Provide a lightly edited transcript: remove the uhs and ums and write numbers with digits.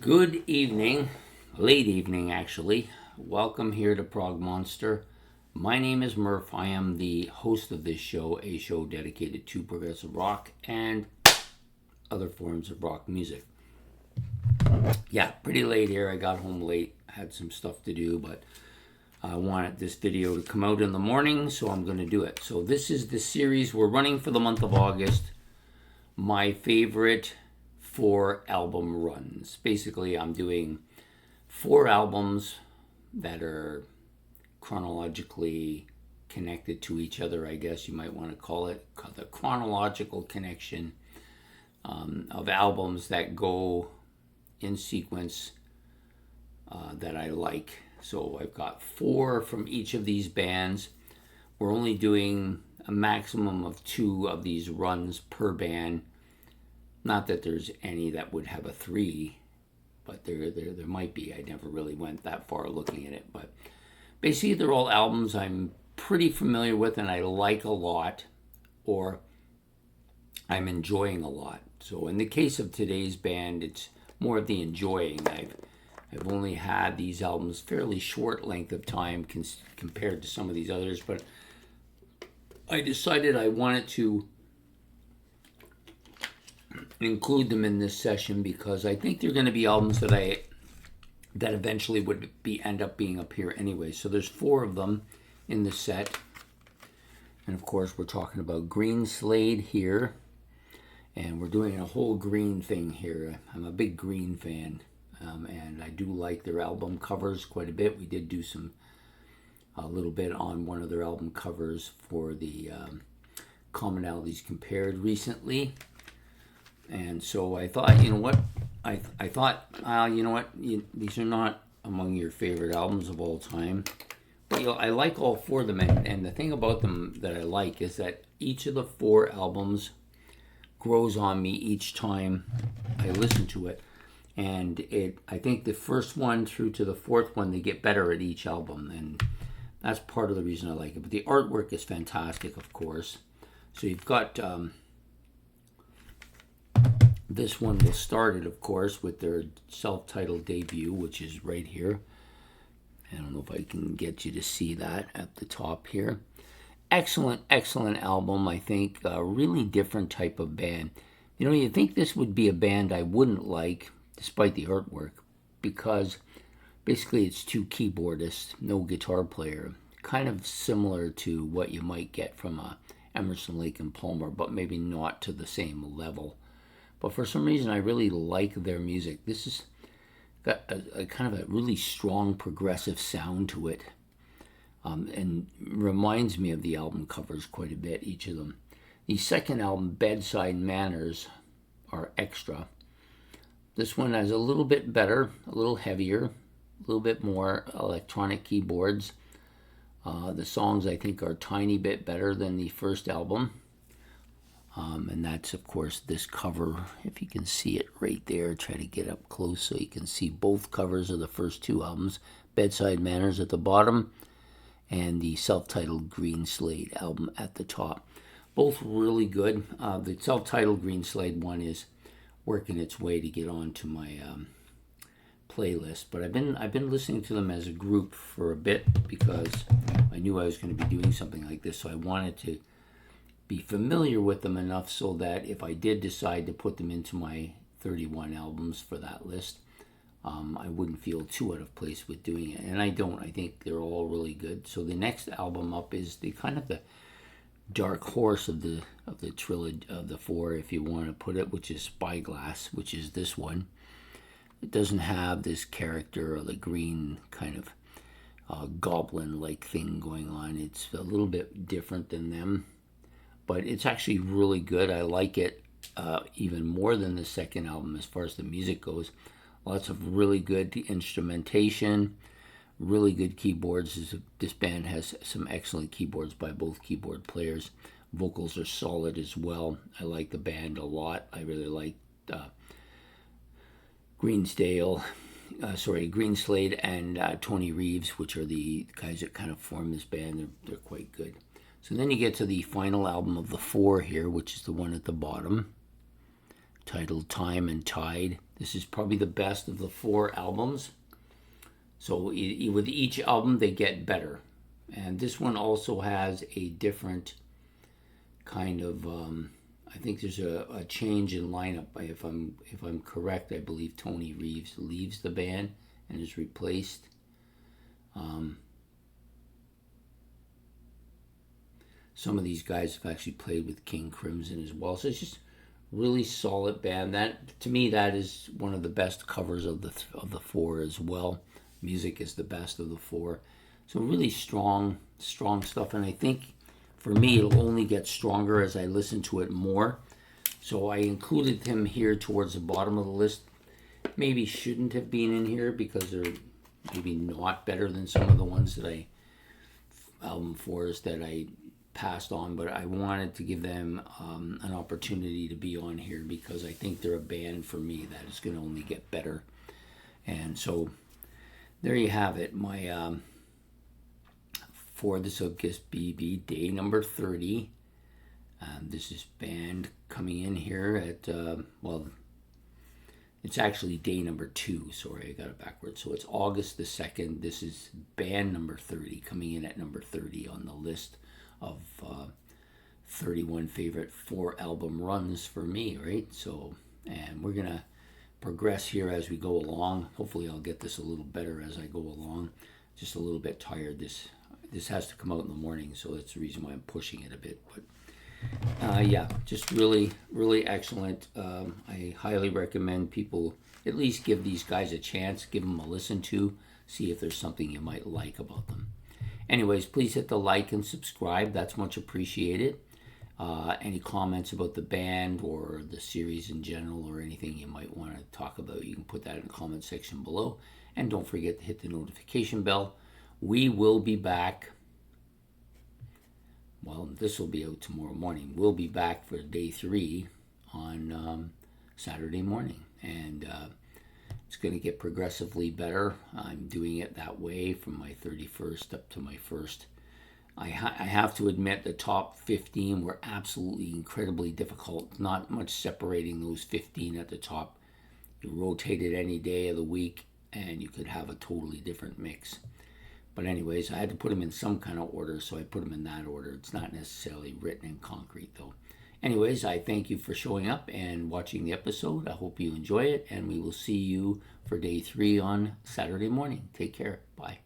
Good evening, late evening actually. Welcome here to Prog Monster. My name is Murph. I am the host of this show, a show dedicated to progressive rock and other forms of rock music. Yeah, pretty late here. I got home late, had some stuff to do, but I wanted this video to come out in the morning, so I'm going to do it. So this is the series we're running for the month of August. My favorite 4 album runs. Basically, I'm doing 4 albums that are chronologically connected to each other, I guess you might want to call it. The chronological connection of albums that go in sequence that I like. So I've got 4 from each of these bands. We're only doing a maximum of 2 of these runs per band. Not that there's any that would have a 3, but there might be. I never really went that far looking at it. But basically, they're all albums I'm pretty familiar with and I like a lot, or I'm enjoying a lot. So in the case of today's band, it's more of the enjoying. I've only had these albums fairly short length of time compared to some of these others, but I decided I wanted to include them in this session because I think they're going to be albums that eventually would end up being up here anyway. So there's 4 of them in the set, and of course we're talking about Green Slade here, and we're doing a whole Green thing here. I'm a big Green fan, and I do like their album covers quite a bit. We did do a little bit on one of their album covers for the Commonalities Compared recently. And so I thought, you know what? I thought, you know what? These are not among your favorite albums of all time. But I like all 4 of them. And the thing about them that I like is that each of the 4 albums grows on me each time I listen to it. And I think the first one through to the 4th one, they get better at each album. And that's part of the reason I like it. But the artwork is fantastic, of course. So you've got... this one was started, of course, with their self-titled debut, which is right here. I don't know if I can get you to see that at the top here. Excellent, excellent album, I think. A really different type of band. You know, you'd think this would be a band I wouldn't like, despite the artwork, because basically it's 2 keyboardists, no guitar player. Kind of similar to what you might get from a Emerson, Lake and Palmer, but maybe not to the same level. But for some reason, I really like their music. This has got a kind of a really strong progressive sound to it, and reminds me of the album covers quite a bit, each of them. The second album, Bedside Manners, are extra. This one has a little bit better, a little heavier, a little bit more electronic keyboards. The songs, I think, are a tiny bit better than the first album. And that's, of course, this cover. If you can see it right there, try to get up close so you can see both covers of the first 2 albums. Bedside Manners at the bottom and the self-titled Green Slade album at the top. Both really good. The self-titled Green Slade one is working its way to get onto my playlist, but I've been listening to them as a group for a bit because I knew I was going to be doing something like this, so I wanted to be familiar with them enough so that if I did decide to put them into my 31 albums for that list, I wouldn't feel too out of place with doing it. And I don't. I think they're all really good. So the next album up is the kind of the dark horse of the trilogy of the 4, if you want to put it, which is Spyglass, which is this one. It doesn't have this character or the green kind of goblin-like thing going on. It's a little bit different than them. But it's actually really good. I like it even more than the second album as far as the music goes. Lots of really good instrumentation, really good keyboards. This band has some excellent keyboards by both keyboard players. Vocals are solid as well. I like the band a lot. I really like Green Slade and Tony Reeves, which are the guys that kind of form this band. They're quite good. So then you get to the final album of the 4 here, which is the one at the bottom. titled Time and Tide. This is probably the best of the 4 albums. So with each album, they get better. And this one also has a different kind of, I think there's a change in lineup. If I'm correct, I believe Tony Reeves leaves the band and is replaced. Some of these guys have actually played with King Crimson as well. So it's just really solid band. That, to me, that is one of the best covers of the 4 as well. Music is the best of the 4. So really strong stuff. And I think for me, it'll only get stronger as I listen to it more. So I included him here towards the bottom of the list. Maybe shouldn't have been in here because they're maybe not better than some of the ones that album 4s that I passed on, but I wanted to give them an opportunity to be on here because I think they're a band for me that is going to only get better. And so there you have it. My for this will just be day number 30. This is band coming in here at well, it's actually day number 2. Sorry, I got it backwards. So it's August the 2nd. This is band number 30 coming in at number 30 on the list of 31 favorite 4 album runs for me, right? So, and we're gonna progress here as we go along. Hopefully I'll get this a little better as I go along. Just a little bit tired. This has to come out in the morning, so that's the reason why I'm pushing it a bit. But yeah, just really excellent. I highly recommend people at least give these guys a chance, give them a listen to, see if there's something you might like about them. Anyways, please hit the like and subscribe. That's much appreciated. Any comments about the band or the series in general or anything you might want to talk about, you can put that in the comment section below. And don't forget to hit the notification bell. We will be back. Well, this will be out tomorrow morning. We'll be back for day 3 on Saturday morning. And it's going to get progressively better. I'm doing it that way from my 31st up to my 1st. I have to admit the top 15 were absolutely incredibly difficult. Not much separating those 15 at the top. You rotate it any day of the week and you could have a totally different mix. But anyways, I had to put them in some kind of order, so I put them in that order. It's not necessarily written in concrete, though. Anyways, I thank you for showing up and watching the episode. I hope you enjoy it, and we will see you for day 3 on Saturday morning. Take care. Bye.